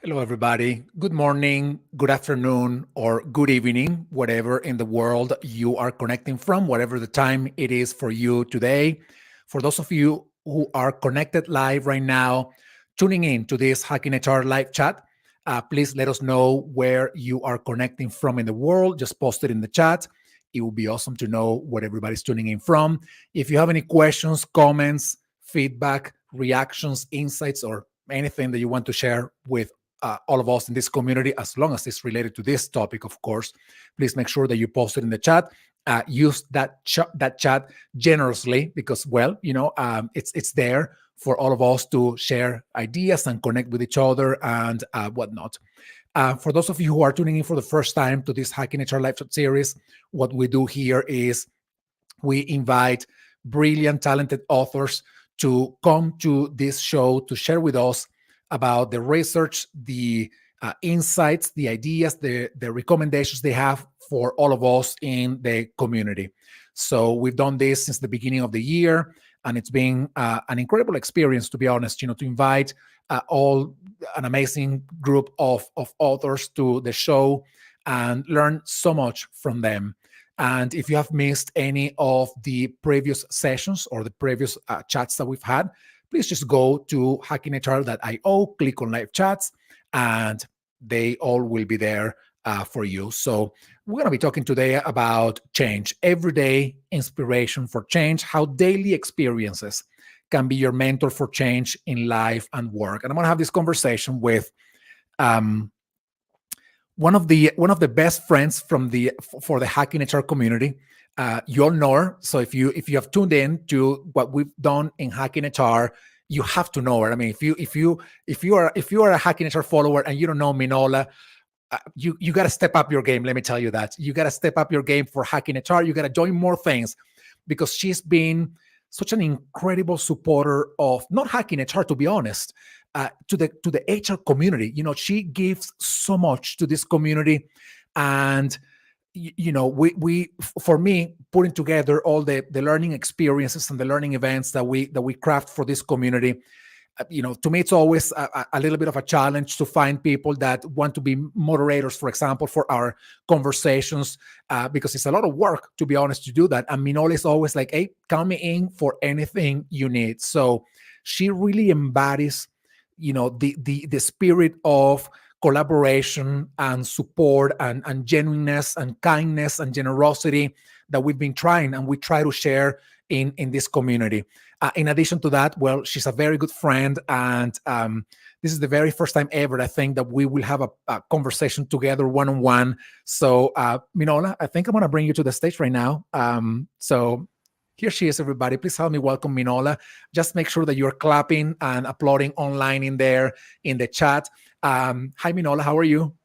Hello, everybody. Good morning, good afternoon, or good evening, whatever in the world you are connecting from, whatever the time it is for you today. For those of you who are connected live right now, tuning in to this Hacking HR live chat, please let us know where you are connecting from in the world. Just post it in the chat. It would be awesome to know where everybody's tuning in from. If you have any questions, comments, feedback, reactions, insights, or anything that you want to share with all of us in this community, as long as it's related to this topic, of course, please make sure that you post it in the chat. Use that chat generously because, well, it's there for all of us to share ideas and connect with each other and whatnot. For those of you who are tuning in for the first time to this Hacking HR Live Chat series, what we do here is we invite brilliant, talented authors to come to this show to share with us about the research, the insights, the ideas, the recommendations they have for all of us in the community. So we've done this since the beginning of the year, and it's been an incredible experience, to be honest, to invite all an amazing group of authors to the show and learn so much from them. And if you have missed any of the previous sessions or the previous chats that we've had, please just go to hackinghr.io, click on live chats, and they all will be there for you. So we're going to be talking today about change, everyday inspiration for change, how daily experiences can be your mentor for change in life and work. And I'm going to have this conversation with one of the best friends for the Hacking HR community. You all know her. So if you have tuned in to what we've done in Hacking HR, you have to know her. I mean, if you are a Hacking HR follower and you don't know Minola, you got to step up your game. Let me tell you that you got to step up your game for Hacking HR. You got to join more things because she's been such an incredible supporter of not Hacking HR, to be honest, to the HR community. She gives so much to this community, and we for me, putting together all the learning experiences and the learning events that we craft for this community, to me, it's always a little bit of a challenge to find people that want to be moderators, for example, for our conversations, because it's a lot of work, to be honest, to do that. And Minola is always like, hey, come in for anything you need. So she really embodies, the spirit of collaboration and support and genuineness and kindness and generosity that we've been trying and we try to share in this community. In addition to that, well, she's a very good friend, and this is the very first time ever, I think, that we will have a conversation together one-on-one. So, Minola, I think I'm going to bring you to the stage right now. So here she is, everybody. Please help me welcome Minola. Just make sure that you're clapping and applauding online in there in the chat. Hi, Minola. How are you?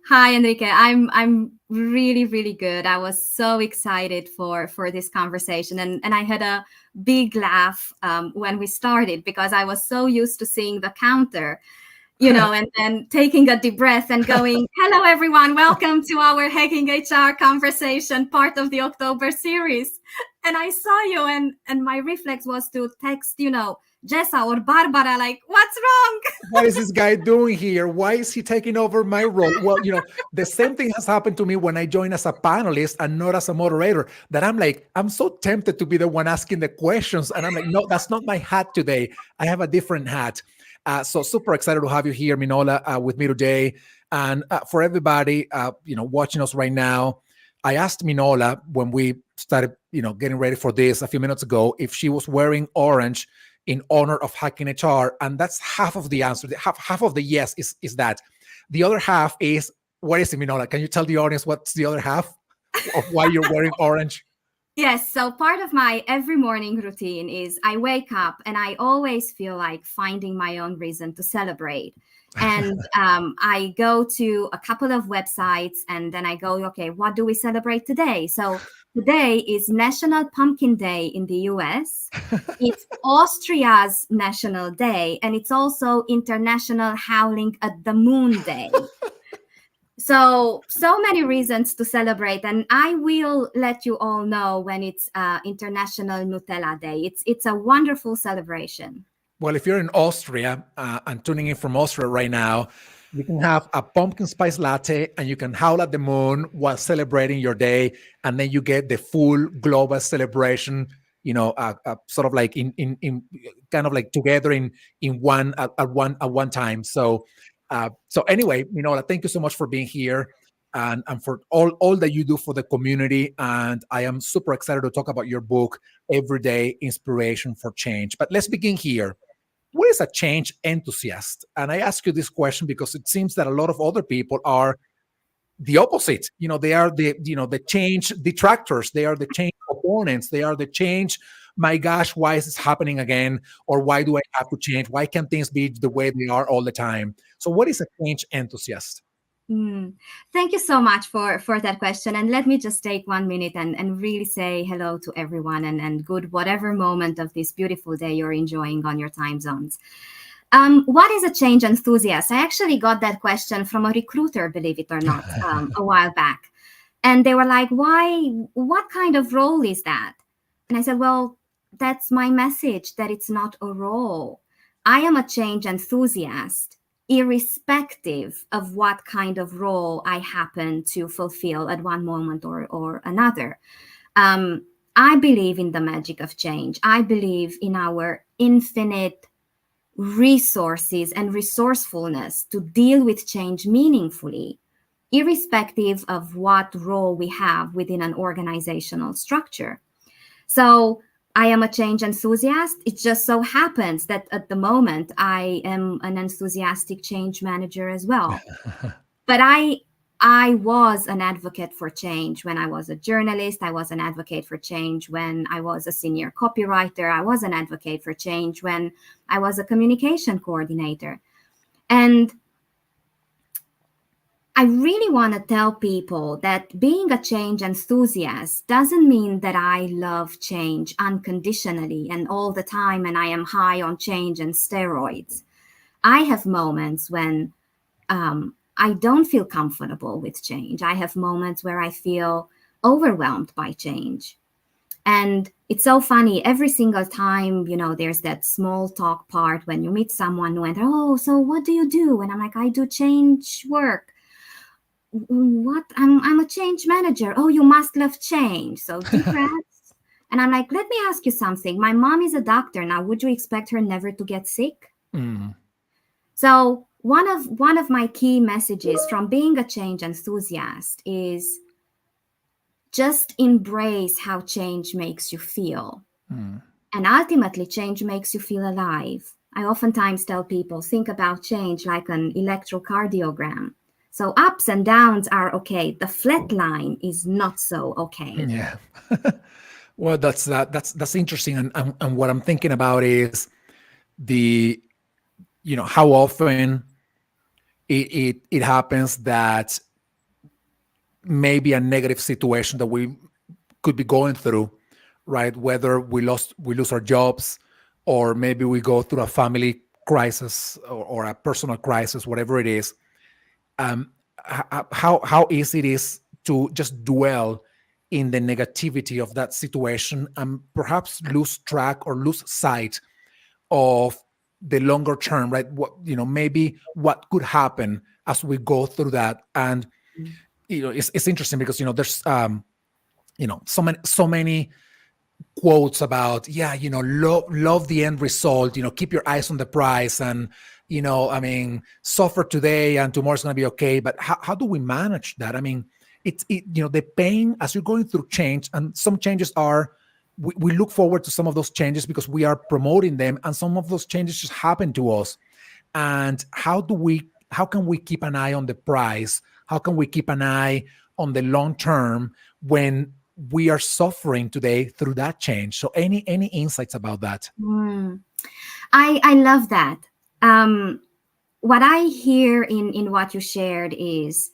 Hi, Enrique. I'm really, really good. I was so excited for this conversation, and I had a big laugh when we started because I was so used to seeing the counter, and then taking a deep breath and going, "Hello, everyone. Welcome to our Hacking HR conversation, part of the October series." And I saw you, and my reflex was to text, Jessa or Barbara, like, what's wrong? What is this guy doing here? Why is he taking over my role? Well, the same thing has happened to me when I join as a panelist and not as a moderator, that I'm so tempted to be the one asking the questions. And I'm like, no, that's not my hat today. I have a different hat. So super excited to have you here, Minola, with me today. And for everybody, watching us right now, I asked Minola when we started, getting ready for this a few minutes ago, if she was wearing orange in honor of Hacking HR, and that's half of the answer. Half of the yes is that. The other half is, what is it, Minola? Can you tell the audience what's the other half of why you're wearing orange? Yes, so part of my every morning routine is I wake up and I always feel like finding my own reason to celebrate. And I go to a couple of websites and then I go, okay, what do we celebrate today? So today is National Pumpkin Day in the US. It's Austria's National Day, and it's also International Howling at the Moon Day. So many reasons to celebrate, and I will let you all know when it's International Nutella Day. It's a wonderful celebration. Well, if you're in Austria and tuning in from Austria right now, you can have a pumpkin spice latte and you can howl at the moon while celebrating your day, and then you get the full global celebration. Sort of like in kind of like together in one at one time. So anyway, thank you so much for being here and for all that you do for the community. And I am super excited to talk about your book, Everyday Inspiration for Change. But let's begin here. What is a change enthusiast? And I ask you this question because it seems that a lot of other people are the opposite. They are the change detractors. They are the change opponents. They are the change. My gosh, why is this happening again? Or why do I have to change? Why can't things be the way they are all the time? So, what is a change enthusiast? Mm. Thank you so much for that question. And let me just take 1 minute and really say hello to everyone and good whatever moment of this beautiful day you're enjoying on your time zones. What is a change enthusiast? I actually got that question from a recruiter, believe it or not, a while back. And they were like, what kind of role is that? And I said, well, that's my message, that it's not a role. I am a change enthusiast, irrespective of what kind of role I happen to fulfill at one moment or another. Um, I believe in the magic of change. I believe in our infinite resources and resourcefulness to deal with change meaningfully, irrespective of what role we have within an organizational structure. So I am a change enthusiast. It just so happens that at the moment I am an enthusiastic change manager as well. But I was an advocate for change when I was a journalist. I was an advocate for change when I was a senior copywriter. I was an advocate for change when I was a communication coordinator. And I really want to tell people that being a change enthusiast doesn't mean that I love change unconditionally and all the time and I am high on change and steroids. I have moments when I don't feel comfortable with change. I have moments where I feel overwhelmed by change. And it's so funny. Every single time, there's that small talk part when you meet someone who went, oh, so what do you do? And I'm like, I do change work. What? I'm a change manager. Oh, you must love change. So deep breaths. And I'm like, let me ask you something. My mom is a doctor. Now, would you expect her never to get sick? Mm. So one of my key messages from being a change enthusiast is just embrace how change makes you feel. Mm. And ultimately, change makes you feel alive. I oftentimes tell people, think about change like an electrocardiogram. So ups and downs are okay. The flat line is not so okay. Yeah. Well, that's interesting. And what I'm thinking about is the how often it happens that maybe a negative situation that we could be going through, right? Whether we lose our jobs, or maybe we go through a family crisis or a personal crisis, whatever it is. How easy it is to just dwell in the negativity of that situation and perhaps lose track or lose sight of the longer term, right? Maybe what could happen as we go through that. And it's interesting because there's so many quotes about, yeah, love the end result, keep your eyes on the prize, and I mean, suffer today and tomorrow's going to be okay. But how do we manage that? I mean, the pain as you're going through change, and some changes are, we look forward to some of those changes because we are promoting them, and some of those changes just happen to us. And how can we keep an eye on the prize? How can we keep an eye on the long term when we are suffering today through that change? So any insights about that? I love that. What I hear in what you shared is,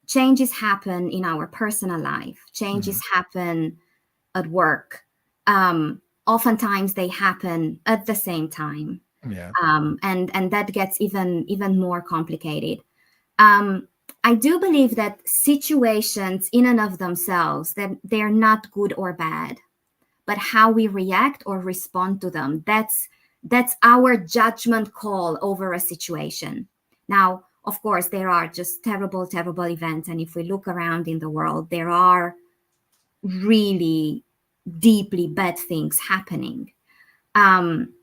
changes happen in our personal life. Changes happen at work. Oftentimes they happen at the same time. Yeah. And that gets even more complicated. I do believe that situations in and of themselves, that they're not good or bad, but how we react or respond to them, that's That's our judgment call over a situation. Now, of course, there are just terrible, terrible events. And if we look around in the world, there are really deeply bad things happening. Um,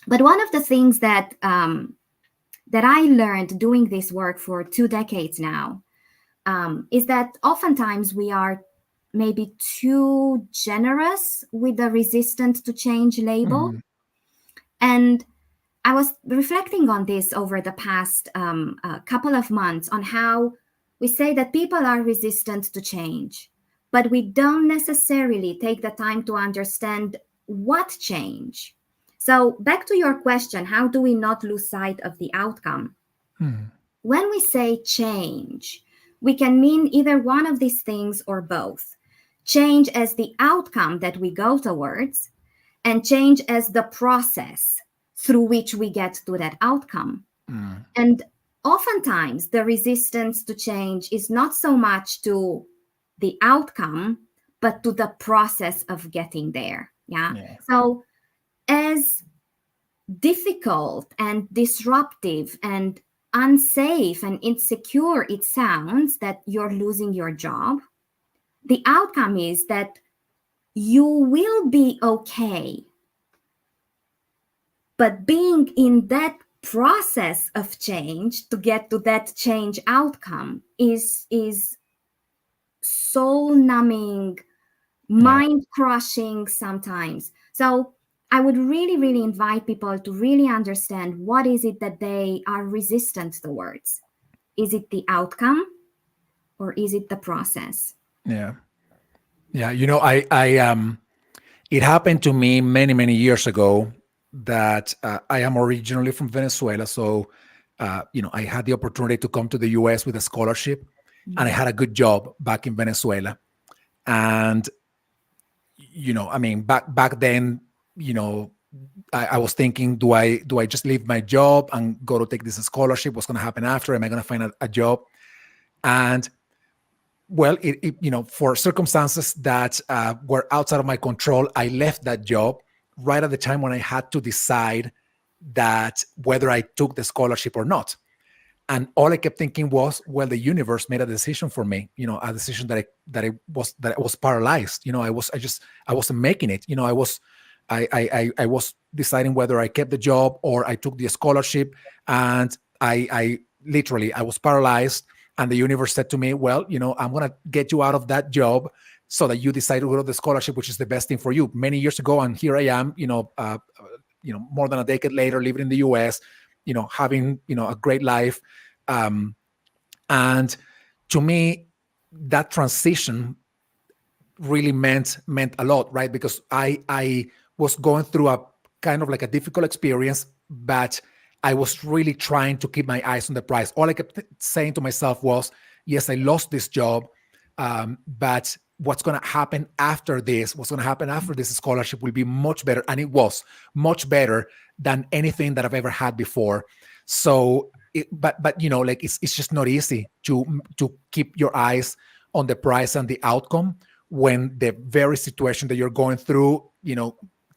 but one of the things that I learned doing this work for 2 decades now is that oftentimes we are maybe too generous with the resistant to change label. Mhm. And I was reflecting on this over the past couple of months on how we say that people are resistant to change, but we don't necessarily take the time to understand what change. So, back to your question, how do we not lose sight of the outcome? Mhm. When we say change, we can mean either one of these things or both. Change as the outcome that we go towards, and change as the process through which we get to that outcome. Mhm. And oftentimes, the resistance to change is not so much to the outcome, but to the process of getting there. Yeah. Yeah. So, as difficult and disruptive and unsafe and insecure it sounds that you're losing your job, the outcome is that you will be okay. But being in that process of change to get to that change outcome is soul numbing, Yeah. mind crushing sometimes. So I would really, really invite people to really understand what is it that they are resistant towards. Is it the outcome or is it the process? Yeah. Yeah. It happened to me many, many years ago that I am originally from Venezuela. So, I had the opportunity to come to the US with a scholarship, and I Mm. had a good job back in Venezuela. And, back then, you know, I was thinking, do I just leave my job and go to take this scholarship? What's going to happen after? Am I going to find a job? And well, for circumstances that were outside of my control, I left that job right at the time when I had to decide that whether I took the scholarship or not. And all I kept thinking was, well, the universe made a decision for me. A decision that I was paralyzed. I wasn't making it. I was deciding whether I kept the job or I took the scholarship, and I literally I was paralyzed. And the universe said to me, well, I'm going to get you out of that job so that you decide to go to the scholarship, which is the best thing for you. Many years ago, and here I am, more than a decade later, living in the US, having a great life. um, and to me, that transition really meant a lot, right? Because I was going through a kind of like a difficult experience, but I was really trying to keep my eyes on the prize. All I kept saying to myself was, yes, I lost this job, but what's going to happen after this, what's going to happen after this scholarship will be much better. And it was much better than anything that I've ever had before. So, but like it's just not easy to keep your eyes on the prize and the outcome when the very situation that you're going through,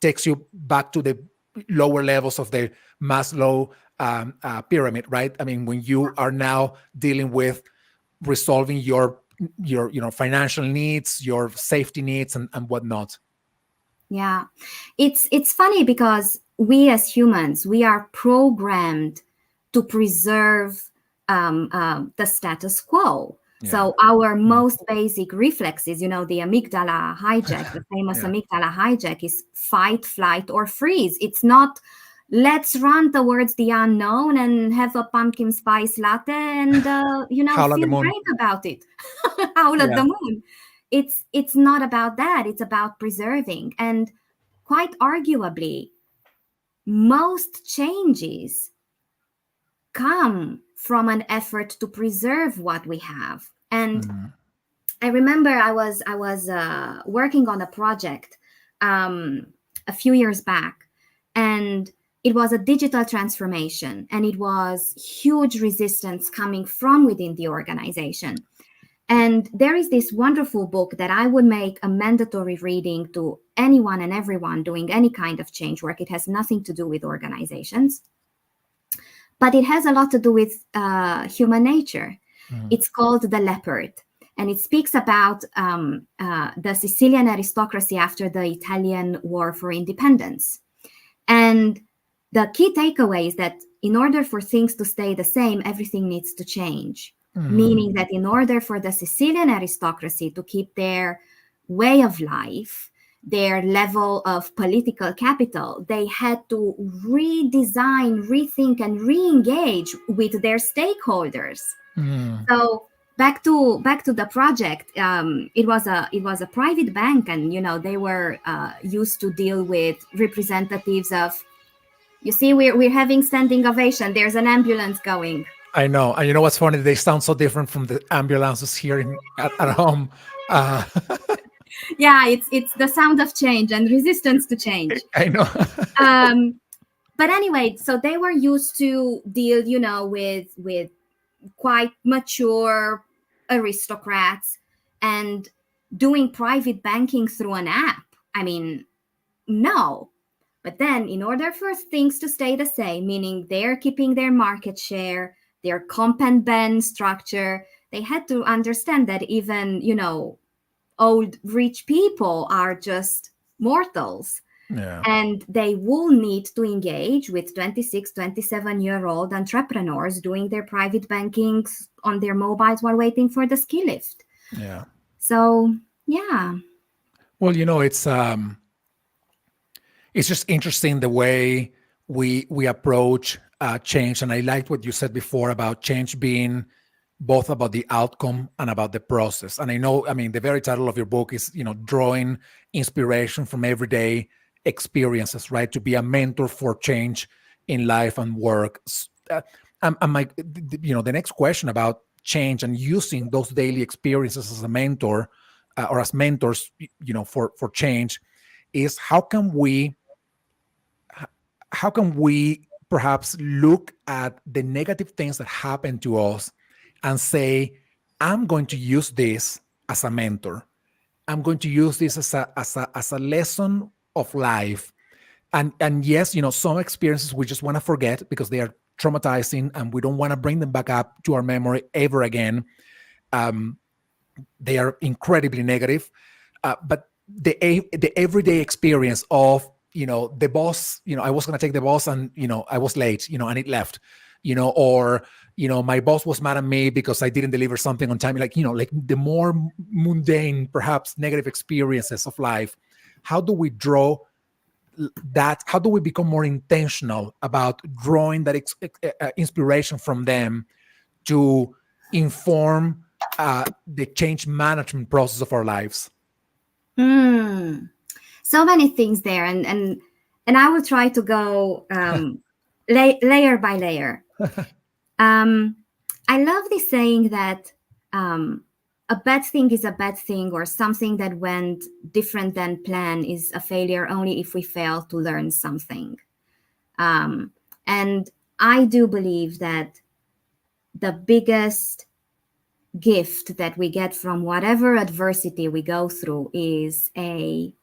takes you back to the lower levels of the Maslow pyramid, right? I mean, when you are now dealing with resolving your financial needs, your safety needs, and whatnot. Yeah, it's funny because we as humans we are programmed to preserve the status quo. Yeah. So our Mm. most basic reflexes, the amygdala hijack, the famous Yeah. amygdala hijack, is fight, flight, or freeze. It's not let's run towards the unknown and have a pumpkin spice latte and Howl at the feel moon. great about it. Howl at Yeah. the moon. It's not about that. It's about preserving. And quite arguably, most changes come from an effort to preserve what we have. And Mhm. I remember I was working on a project a few years back, and it was a digital transformation, and it was huge resistance coming from within the organization. And there is this wonderful book that I would make a mandatory reading to anyone and everyone doing any kind of change work. It has nothing to do with organizations, but it has a lot to do with human nature. Mm. It's called The Leopard, and it speaks about the Sicilian aristocracy after the Italian War for Independence. And the key takeaway is that in order for things to stay the same, everything needs to change. Meaning that in order for the Sicilian aristocracy to keep their way of life, their level of political capital, they had to redesign, rethink, and re-engage with their stakeholders. Mm. So back to the project, it was a private bank, and they were used to deal with representatives of. You see, we're having standing ovation. There's an ambulance going. I know. And you know what's funny? They sound so different from the ambulances here at home. Uh, Yeah, it's the sound of change and resistance to change. I know. But anyway, so they were used to deal, with quite mature aristocrats and doing private banking through an app. I mean, no. But then, in order for things to stay the same, meaning they're keeping their market share, their comp and ben structure, they had to understand that even, old rich people are just mortals. Yeah. And they will need to engage with 26, 27-year-old entrepreneurs doing their private banking on their mobiles while waiting for the ski lift. Yeah. So, yeah. Well, it's just interesting the way we approach change, and I liked what you said before about change being both about the outcome and about the process. And I mean, the very title of your book is drawing inspiration from everyday experiences, right? To be a mentor for change in life and work. I'm like, the next question about change and using those daily experiences as a mentor or as mentors, for change, is how can we perhaps look at the negative things that happen to us and say, I'm going to use this as a mentor. I'm going to use this as a lesson of life. And yes, some experiences we just want to forget because they are traumatizing and we don't want to bring them back up to our memory ever again. They are incredibly negative. But the everyday experience of the boss, I was going to take the boss and I was late, and it left, or my boss was mad at me because I didn't deliver something on time, like the more mundane, perhaps negative experiences of life. How do we draw that? How do we become more intentional about drawing that inspiration from them to inform the change management process of our lives? So many things there, and I will try to go layer by layer. I love this saying that a bad thing is a bad thing, or something that went different than planned is a failure only if we fail to learn something. And I do believe that the biggest gift that we get from whatever adversity we go through is a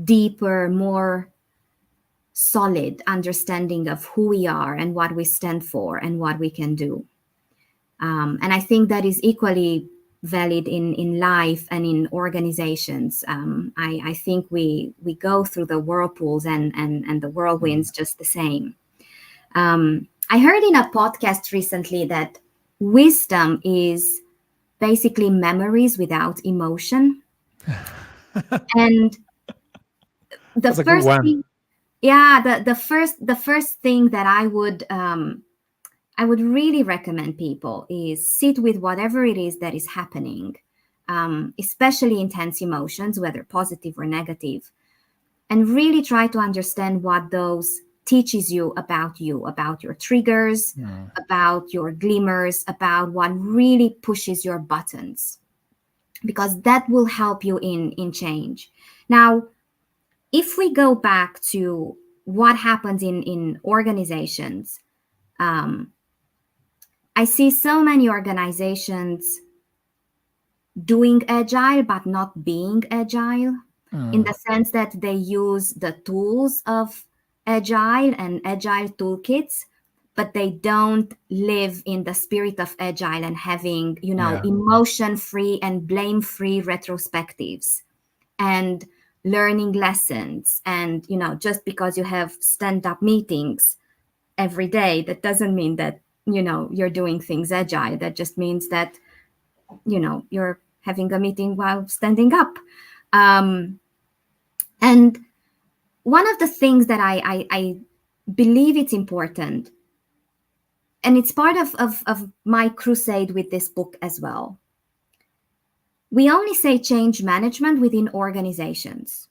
deeper, more solid understanding of who we are and what we stand for and what we can do. And I think that is equally valid in life and in organizations. I think we go through the whirlpools and the whirlwinds just the same. I heard in a podcast recently that wisdom is basically memories without emotion. And the That's a good first one. thing, yeah, the first thing that I would really recommend people is sit with whatever it is that is happening, especially intense emotions, whether positive or negative, and really try to understand what those teaches you, about your triggers, about your glimmers, about what really pushes your buttons, because that will help you in change. Now, if we go back to what happens in organizations, I see so many organizations doing agile but not being agile, in Mm. the sense that they use the tools of agile and agile toolkits, but they don't live in the spirit of agile and having, Yeah. emotion free and blame free retrospectives and learning lessons. And, just because you have stand up meetings every day, that doesn't mean that, you're doing things agile. That just means that, you're having a meeting while standing up. Um, and one of the things that I believe it's important, and it's part of my crusade with this book as well. We only say change management within organizations.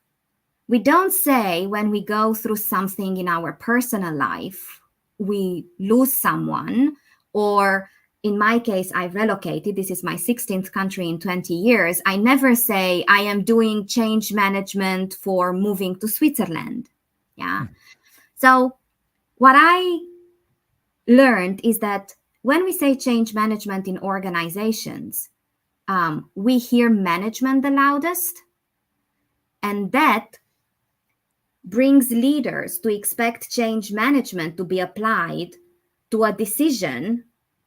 We don't say when we go through something in our personal life, we lose someone, or in my case, I relocated. This is my 16th country in 20 years. I never say I am doing change management for moving to Switzerland. Yeah. So, what I learned is that when we say change management in organizations, we hear management the loudest, and that brings leaders to expect change management to be applied to a decision,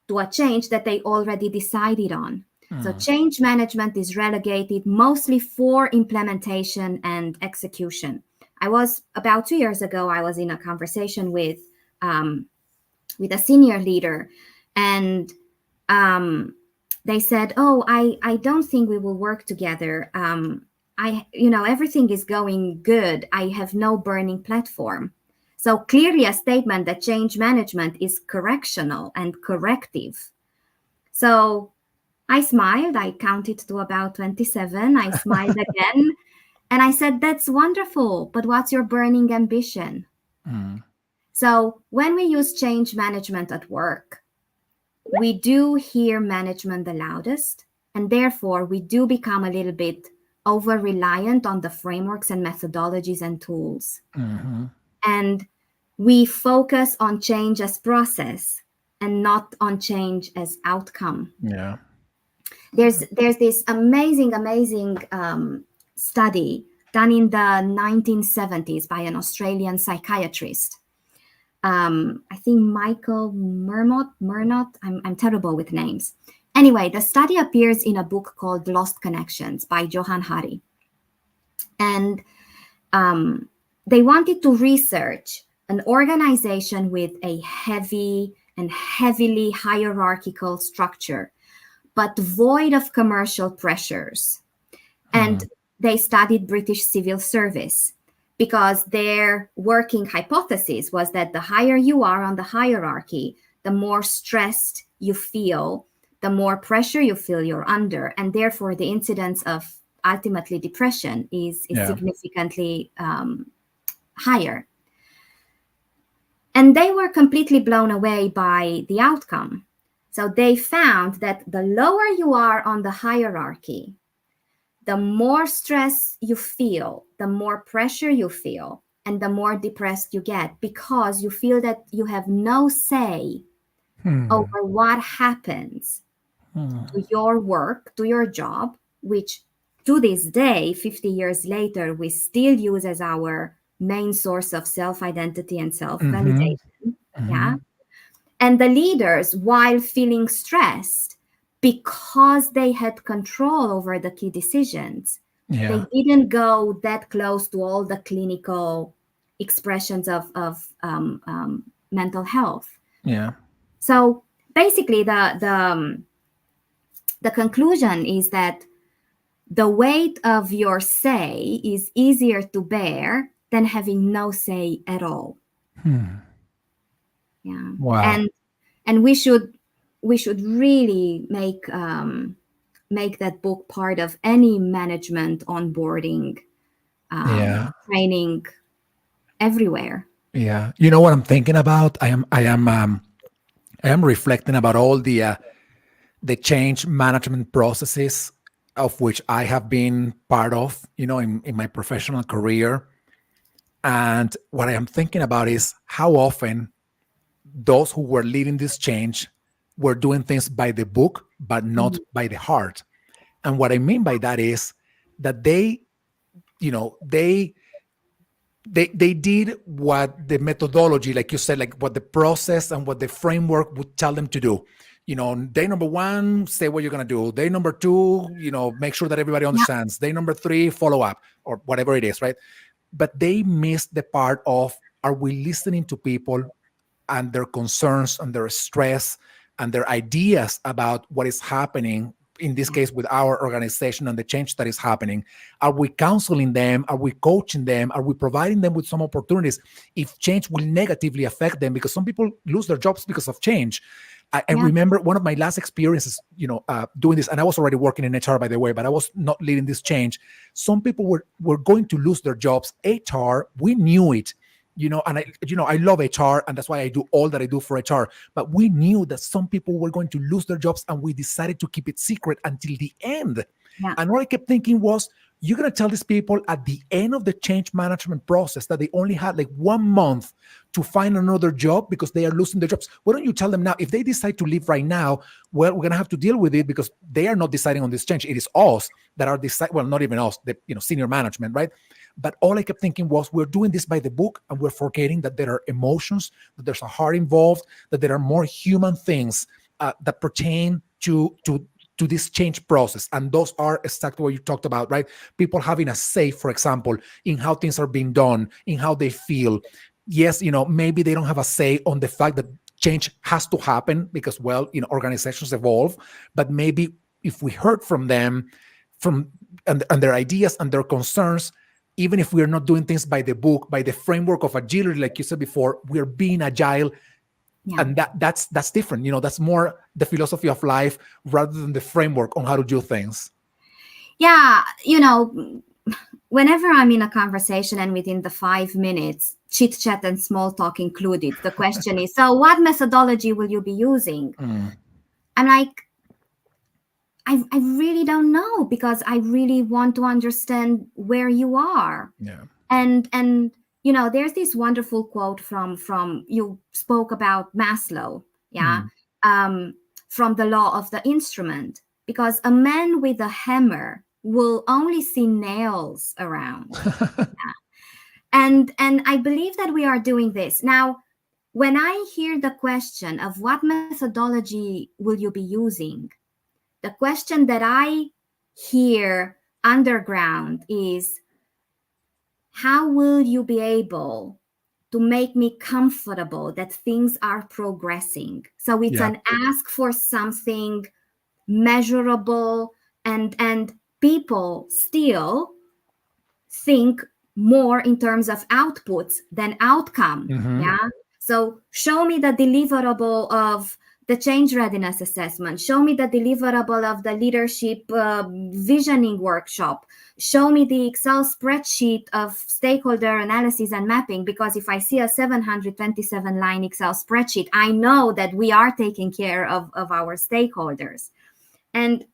to a change that they already decided on. So, Mm. change management is relegated mostly for implementation and execution. About 2 years ago, I was in a conversation with a senior leader, and they said, "Oh, I don't think we will work together. Everything is going good. I have no burning platform." So clearly a statement that change management is correctional and corrective. So I smiled. I counted to about 27. I smiled again, and I said, "That's wonderful, but what's your burning ambition?" Mm. So when we use change management at work, we do hear management the loudest, and therefore we do become a little bit over reliant on the frameworks and methodologies and tools. Mhm. And we focus on change as process and not on change as outcome. Yeah. There's this amazing study done in the 1970s by an Australian psychiatrist. I think Michael Murnot. I'm terrible with names. Anyway, the study appears in a book called Lost Connections by Johan Hari. And they wanted to research an organization with a heavy and heavily hierarchical structure, but void of commercial pressures. And Mm. they studied British civil service because their working hypothesis was that the higher you are on the hierarchy, the more stressed you feel, the more pressure you feel you're under, and therefore the incidence of ultimately depression is Yeah. significantly higher. And they were completely blown away by the outcome. So they found that the lower you are on the hierarchy, the more stress you feel, the more pressure you feel, and the more depressed you get, because you feel that you have no say Hmm. over what happens Hmm. to your work, to your job, which to this day, 50 years later, we still use as our main source of self identity and self Mhm. validation. Yeah. Mhm. And the leaders, while feeling stressed because they had control over the key decisions, they Yeah. didn't go that close to all the clinical expressions of mental health. Yeah. So basically, the conclusion is that the weight of your say is easier to bear than having no say at all. Hmm. Yeah. Wow. And we should really make that book part of any management onboarding Yeah. training everywhere. Yeah. You know what I'm thinking about? I am reflecting about all the change management processes of which I have been part of, in my professional career. And what I am thinking about is how often those who were leading this change were doing things by the book, but not Mhm. by the heart. And what I mean by that is that they, you know, they did what the methodology, like you said, like what the process and what the framework would tell them to do. Day number one, say what you're going to do. Day number two, make sure that everybody Yeah. understands. Day number three, follow up, or whatever it is, right? But they missed the part of, are we listening to people and their concerns and their stress and their ideas about what is happening, in this Yeah. case with our organization and the change that is happening? Are we counseling them? Are we coaching them? Are we providing them with some opportunities if change will negatively affect them? Because some people lose their jobs because of change. I Yeah. remember one of my last experiences, doing this, and I was already working in HR, by the way, but I was not leading this change. Some people were going to lose their jobs. HR, we knew it, and I love HR, and that's why I do all that I do for HR. But we knew that some people were going to lose their jobs, and we decided to keep it secret until the end. Yeah. And what I kept thinking was, you're going to tell these people at the end of the change management process that they only had like 1 month to find another job because they are losing their jobs. Why don't you tell them now, if they decide to leave right now, well, we're going to have to deal with it because they are not deciding on this change. It is us that are deciding, well, not even us, the senior management, right? But all I kept thinking was, we're doing this by the book, and we're forgetting that there are emotions, that there's a heart involved, that there are more human things that pertain to this change process. And those are exactly what you talked about, right? People having a say, for example, in how things are being done, in how they feel. Yes, maybe they don't have a say on the fact that change has to happen because, well, organizations evolve, but maybe if we heard from them, and their ideas and their concerns, even if we're not doing things by the book, by the framework of agility, like you said before, we're being agile. Yeah. And that's different. That's more the philosophy of life rather than the framework on how to do things. Yeah. Whenever I'm in a conversation and within the 5 minutes, chit chat and small talk included, the question is, so what methodology will you be using? I'm like, I really don't know, because I really want to understand where you are. Yeah. And there's this wonderful quote from you spoke about Maslow, yeah, from the law of the instrument, because a man with a hammer will only see nails around. Yeah. And I believe that we are doing this now. When I hear the question of what methodology will you be using, the question that I hear underground is, how will you be able to make me comfortable that things are progressing? So it's an ask for something measurable, and people still think more in terms of outputs than outcome. Yeah. So show me the deliverable of the change readiness assessment. Show me the deliverable of the leadership visioning workshop. Show me the Excel spreadsheet of stakeholder analysis and mapping, because if I see a 727 line Excel spreadsheet, I know that we are taking care of our stakeholders. And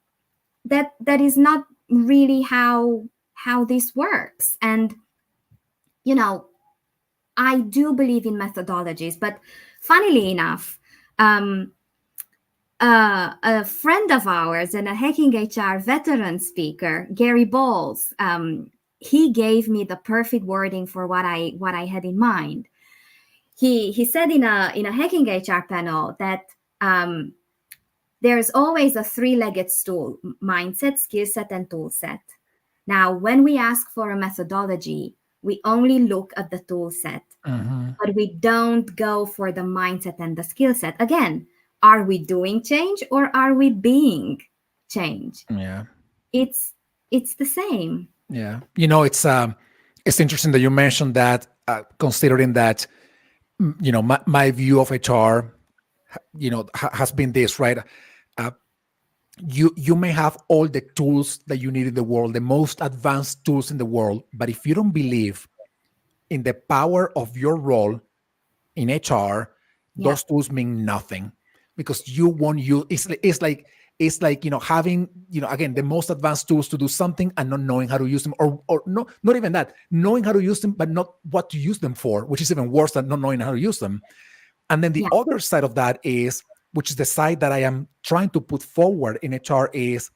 that is not really how this works. And I do believe in methodologies, but funnily enough, a friend of ours and a Hacking HR veteran speaker, Gary Bowles, he gave me the perfect wording for what I had in mind. He said in a Hacking HR panel that there's always a 3-legged stool: mindset, skill set, and tool set. Now, when we ask for a methodology, we only look at the tool set, but we don't go for the mindset and the skill set. Again, are we doing change or are we being change? Yeah. It's the same. Yeah. It's interesting that you mentioned that, considering that, my view of HR, has been this, right? You may have all the tools that you need in the world, the most advanced tools in the world, but if you don't believe in the power of your role in HR, those tools mean nothing, because you won't use. It's like having, again, the most advanced tools to do something and not knowing how to use them, or no, not even that, knowing how to use them but not what to use them for, which is even worse than not knowing how to use them. And then the other side of that is, which is the side that I am trying to put forward in HR, is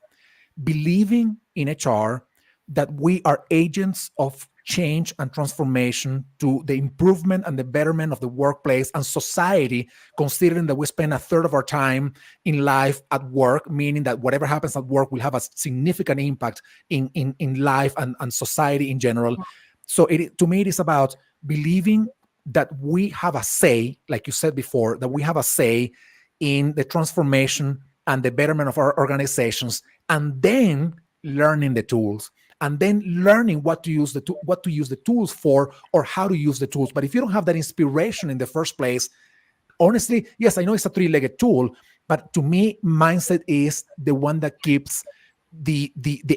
believing in HR that we are agents of change and transformation to the improvement and the betterment of the workplace and society, considering that we spend a third of our time in life at work, meaning that whatever happens at work will have a significant impact in life and society in general. So to me, it is about believing that we have a say, like you said before, that we have a say in the transformation and the betterment of our organizations, and then learning the tools, and then learning what to use the tools for, or how to use the tools. But if you don't have that inspiration in the first place, honestly, yes, I know it's a three-legged tool, but to me, mindset is the one that keeps the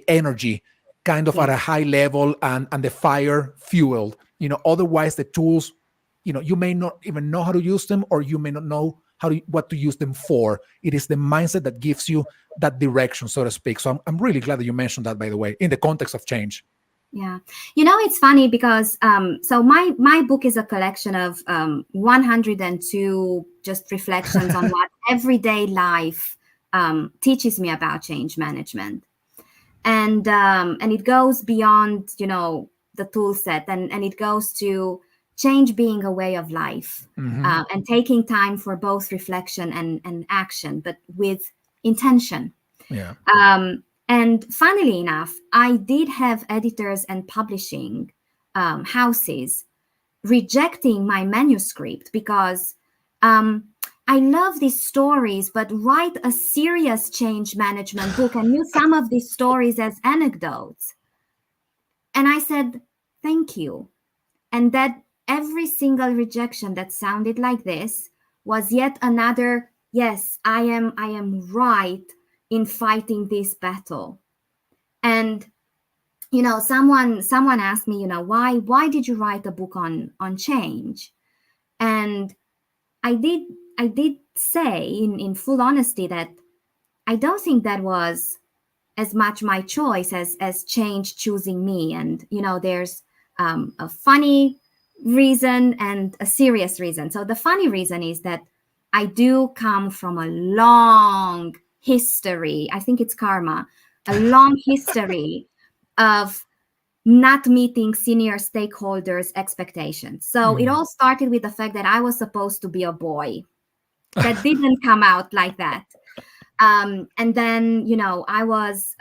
energy kind of Yeah. at a high level, and the fire fueled. Otherwise the tools, you may not even know how to use them, or you may not know what to use them for. It is the mindset that gives you that direction, so to speak. So I'm really glad that you mentioned that, by the way, in the context of change. Yeah. It's funny because so my book is a collection of 102 just reflections on what everyday life teaches me about change management. And it goes beyond, the tool set, and it goes to change being a way of life, and taking time for both reflection and action, but with intention. Yeah. And funnily enough, I did have editors and publishing houses rejecting my manuscript because I love these stories, but write a serious change management book and use some of these stories as anecdotes. And I said, thank you. And that every single rejection that sounded like this was yet another, yes, I am right in fighting this battle. And someone asked me, why did you write a book on change? And I did say in full honesty that I don't think that was as much my choice as change choosing me. And there's a funny reason and a serious reason. So the funny reason is that I do come from a long history, I think it's karma, a long history of not meeting senior stakeholders' expectations. So it all started with the fact that I was supposed to be a boy. That didn't come out like that. And then, I was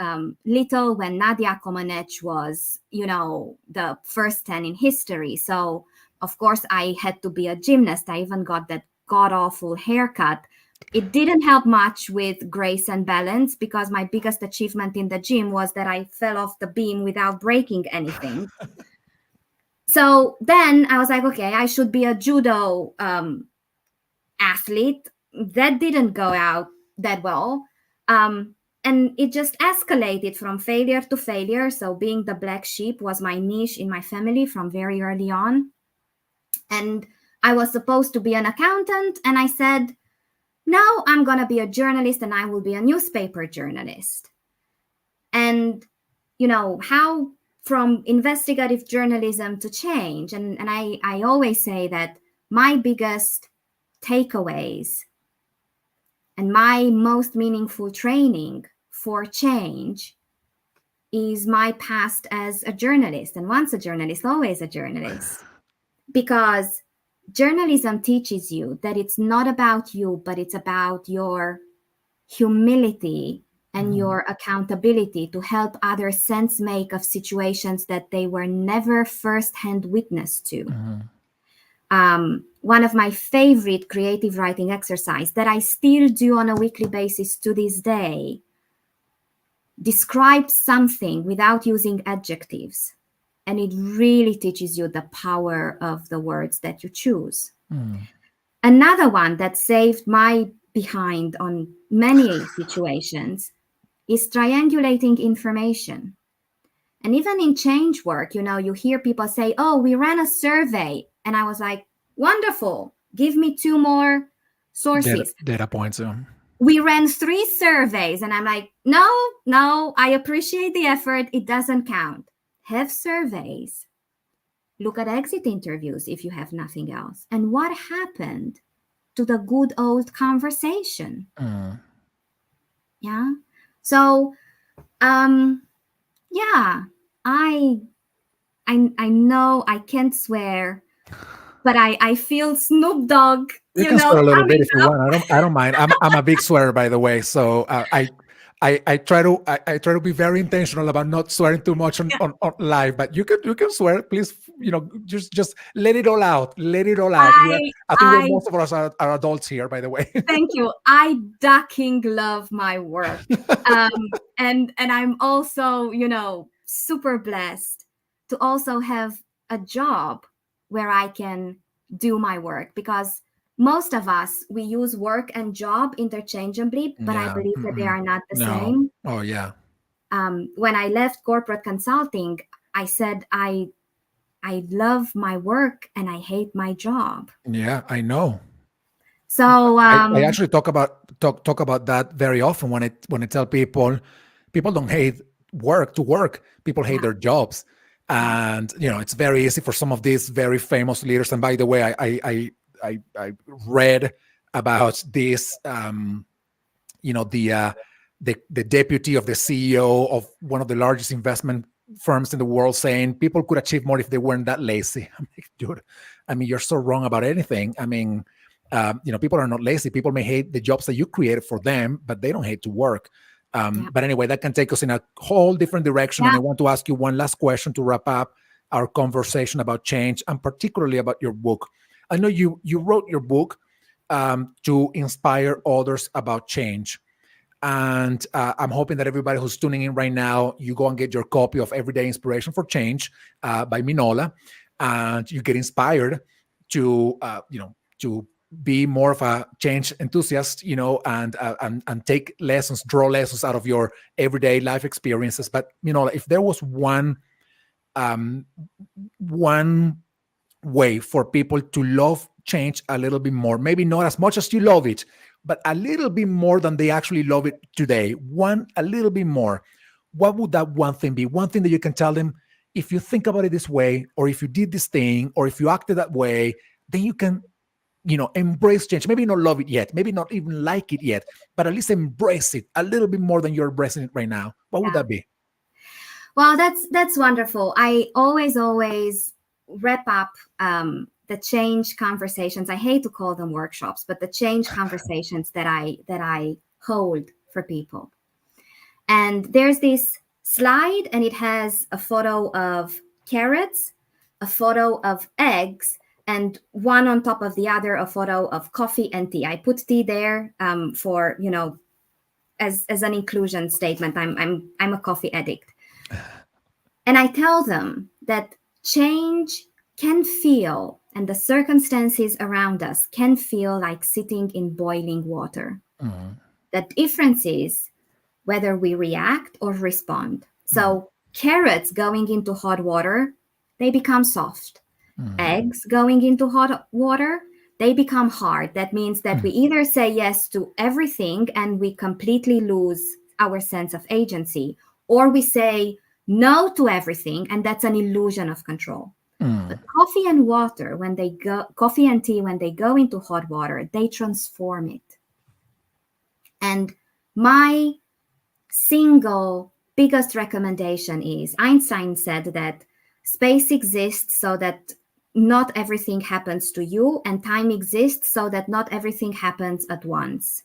little when Nadia Comaneci was, the first 10 in history. So, of course, I had to be a gymnast. I even got that god-awful haircut. It didn't help much with grace and balance, because my biggest achievement in the gym was that I fell off the beam without breaking anything. So then I was like, okay, I should be a judo athlete. That didn't go out that well. And it just escalated from failure to failure. So being the black sheep was my niche in my family from very early on. And I was supposed to be an accountant. And I said, no, I'm going to be a journalist, and I will be a newspaper journalist. And, how from investigative journalism to change. And I always say that my biggest takeaways and my most meaningful training for change is my past as a journalist. And once a journalist, always a journalist. Because journalism teaches you that it's not about you, but it's about your humility and your accountability to help others sense make of situations that they were never firsthand witness to. One of my favorite creative writing exercise that I still do on a weekly basis to this day, describe something without using adjectives. And it really teaches you the power of the words that you choose. Another one that saved my behind on many situations is triangulating information. And even in change work, you hear people say, oh, we ran a survey. And I was like, wonderful. Give me 2 more sources. Data points. We ran 3 surveys. And I'm like, no, I appreciate the effort. It doesn't count. Have surveys. Look at exit interviews if you have nothing else. And what happened to the good old conversation? Yeah. So Um, yeah, I I know I can't swear, but I feel Snoop Dogg, You can swear a little bit coming if you up. want. I don't mind. I'm a big swearer, by the way. So I try to I try to be very intentional about not swearing too much on live. But you can swear, please. Just let it all out. Let it all out. I I think we're I most of us are adults here, by the way. Thank you. I ducking love my work. Um, and I'm also, super blessed to also have a job where I can do my work, because most of us we use work and job interchangeably, but I Yeah. believe that they Mm-mm. are not the No. same. Oh yeah. When I left corporate consulting, I said I love my work and I hate my job. Yeah. I know. So I actually talk about that very often when I tell people don't hate work to work. People hate yeah, their jobs, yeah, and it's very easy for some of these very famous leaders. And by the way, I read about this. The deputy of the CEO of one of the largest investment firms in the world saying people could achieve more if they weren't that lazy. I'm like, dude, I mean, you're so wrong about anything. I mean, people are not lazy. People may hate the jobs that you created for them, but they don't hate to work. yeah, But anyway, that can take us in a whole different direction. And yeah. I want to ask you one last question to wrap up our conversation about change, and particularly about your book. I know you wrote your book to inspire others about change. And I'm hoping that everybody who's tuning in right now, you go and get your copy of Everyday Inspiration for Change by Minola, and you get inspired to, to be more of a change enthusiast, and take lessons, draw lessons out of your everyday life experiences. But Minola, if there was um, one way for people to love change a little bit more, maybe not as much as you love it, but a little bit more than they actually love it today, a little bit more, what would that one thing be? One thing that you can tell them: if you think about it this way, or if you did this thing, or if you acted that way, then you can embrace change. Maybe not love it yet, maybe not even like it yet, but at least embrace it a little bit more than you're embracing it right now. What would Yeah. that be? Well, that's wonderful. I always wrap up the change conversations. I hate to call them workshops, but the change conversations that I hold for people. And there's this slide, and it has a photo of carrots, a photo of eggs, and one on top of the other, a photo of coffee and tea. I put tea there for as an inclusion statement. I'm a coffee addict. And I tell them that change can feel, and the circumstances around us can feel like sitting in boiling water. Mm, The difference is whether we react or respond. mm, So, carrots going into hot water, they become soft. mm, Eggs going into hot water, they become hard. That means that we mm, either say yes to everything and we completely lose our sense of agency, or we say no to everything, and that's an illusion of control. But mm, coffee and tea, when they go into hot water, they transform it. And my single biggest recommendation is, Einstein said that space exists so that not everything happens to you, and time exists so that not everything happens at once.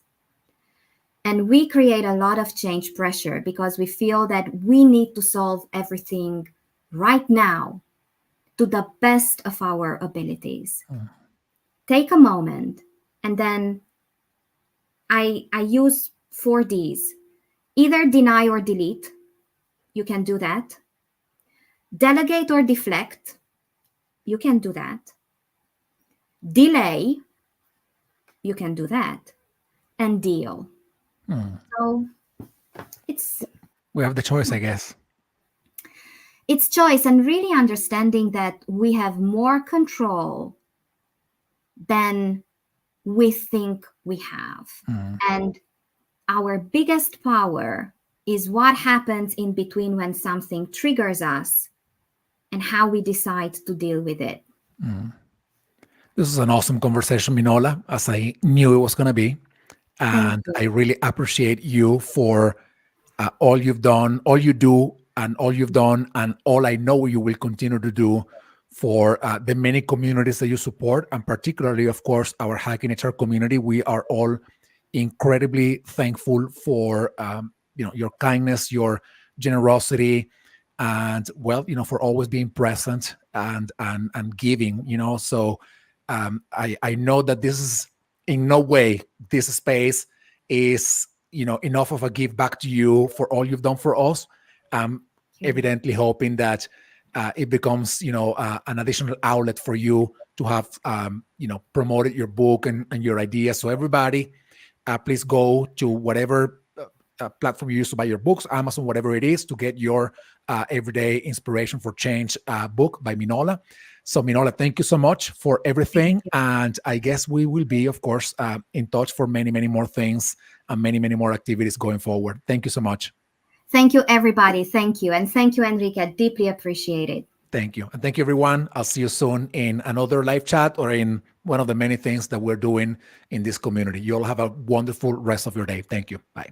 And we create a lot of change pressure because we feel that we need to solve everything right now to the best of our abilities. mm, Take a moment, and then I use 4 Ds: either deny or delete. You can do that. Delegate or deflect. You can do that. Delay. You can do that. And deal. mm. So it's We have the choice, I guess. it's choice, and really understanding that we have more control than we think we have. Mm, And our biggest power is what happens in between when something triggers us and how we decide to deal with it. mm. This is an awesome conversation, Minola, as I knew it was going to be. Thank And you. I really appreciate you for all you've done, all you do, and all you've done, and all I know you will continue to do for the many communities that you support, and particularly, of course, our Hacking HR community. We are all incredibly thankful for your kindness, your generosity, and well, for always being present and giving. So I know that this is in no way this space is enough of a give back to you for all you've done for us. Um, Evidently hoping that it becomes an additional outlet for you to have promoted your book and your ideas. So everybody, please go to whatever platform you use to buy your books, Amazon, whatever it is, to get your Everyday Inspiration for Change book by Minola. So Minola, thank you so much for everything. And I guess we will be, of course, in touch for many, many more things and many, many more activities going forward. Thank you so much. Thank you, everybody. Thank you. And thank you, Enrique. Deeply appreciate it. Thank you. And thank you, everyone. I'll see you soon in another live chat or in one of the many things that we're doing in this community. You all have a wonderful rest of your day. Thank you. Bye.